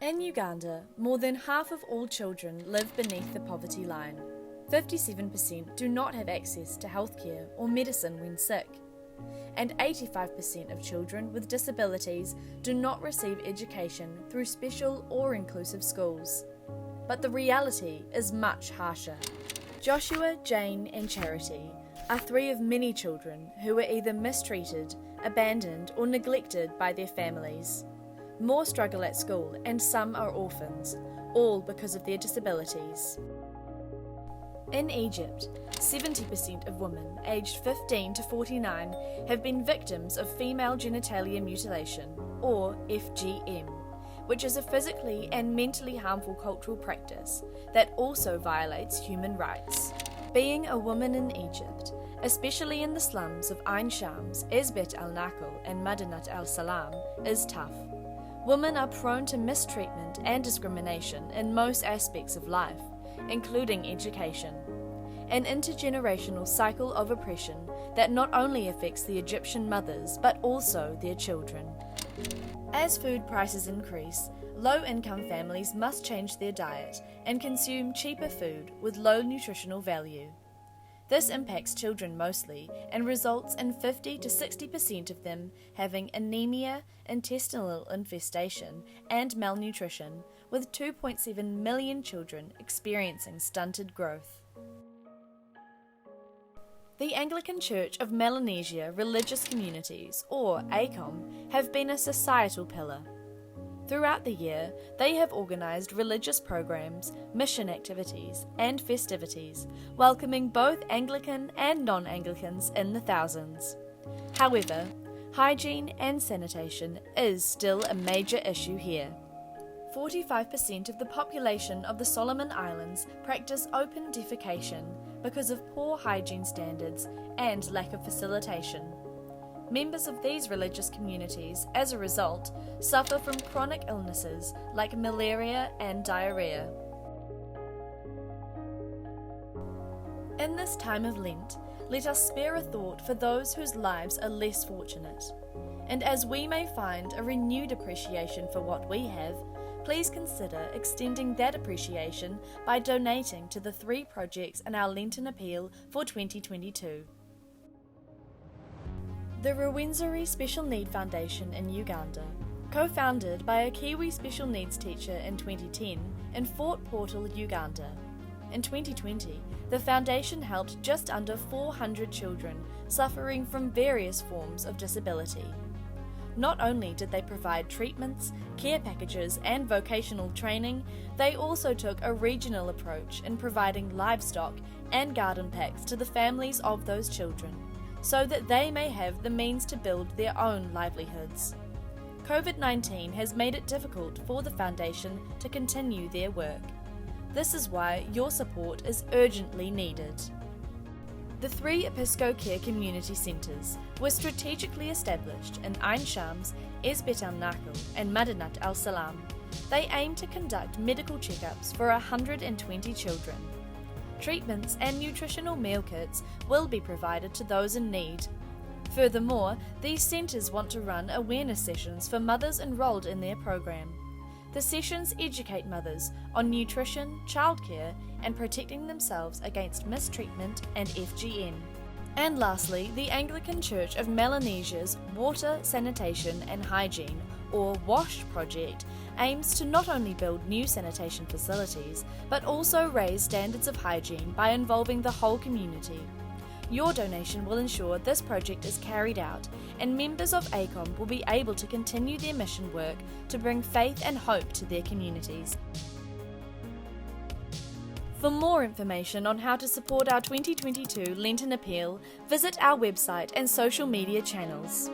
In Uganda, more than half of all children live beneath the poverty line. 57% do not have access to healthcare or medicine when sick. And 85% of children with disabilities do not receive education through special or inclusive schools. But the reality is much harsher. Joshua, Jane and Charity are three of many children who were either mistreated, abandoned or neglected by their families. More struggle at school and some are orphans, all because of their disabilities. In Egypt, 70% of women aged 15 to 49 have been victims of female genitalia mutilation, or FGM, which is a physically and mentally harmful cultural practice that also violates human rights. Being a woman in Egypt, especially in the slums of Ain Shams, Esbet al-Nakhl and Madinat al-Salam, is tough. Women are prone to mistreatment and discrimination in most aspects of life, including education. An intergenerational cycle of oppression that not only affects the Egyptian mothers but also their children. As food prices increase, low-income families must change their diet and consume cheaper food with low nutritional value. This impacts children mostly and results in 50 to 60% of them having anemia, intestinal infestation, and malnutrition, with 2.7 million children experiencing stunted growth. The Anglican Church of Melanesia Religious Communities, or ACOM, have been a societal pillar. Throughout the year, they have organised religious programs, mission activities, and festivities, welcoming both Anglican and non-Anglicans in the thousands. However, hygiene and sanitation is still a major issue here. 45% of the population of the Solomon Islands practice open defecation because of poor hygiene standards and lack of facilitation. Members of these religious communities, as a result, suffer from chronic illnesses like malaria and diarrhea. In this time of Lent, let us spare a thought for those whose lives are less fortunate. And as we may find a renewed appreciation for what we have, please consider extending that appreciation by donating to the 3 projects in our Lenten Appeal for 2022. The Rwenzori Special Need Foundation in Uganda, co-founded by a Kiwi special needs teacher in 2010 in Fort Portal, Uganda. In 2020, the foundation helped just under 400 children suffering from various forms of disability. Not only did they provide treatments, care packages and vocational training, they also took a regional approach in providing livestock and garden packs to the families of those children, so that they may have the means to build their own livelihoods. COVID-19 has made it difficult for the Foundation to continue their work. This is why your support is urgently needed. The 3 EpsicoCare community centres were strategically established in Ain Shams, Esbet al-Nakhl and Madinat al-Salam. They aim to conduct medical checkups for 120 children. Treatments and nutritional meal kits will be provided to those in need. Furthermore, these centres want to run awareness sessions for mothers enrolled in their program. The sessions educate mothers on nutrition, childcare, and protecting themselves against mistreatment and FGM. And lastly, the Anglican Church of Melanesia's Water, Sanitation and Hygiene, or WASH project, aims to not only build new sanitation facilities, but also raise standards of hygiene by involving the whole community. Your donation will ensure this project is carried out, and members of ACOM will be able to continue their mission work to bring faith and hope to their communities. For more information on how to support our 2022 Lenten Appeal, visit our website and social media channels.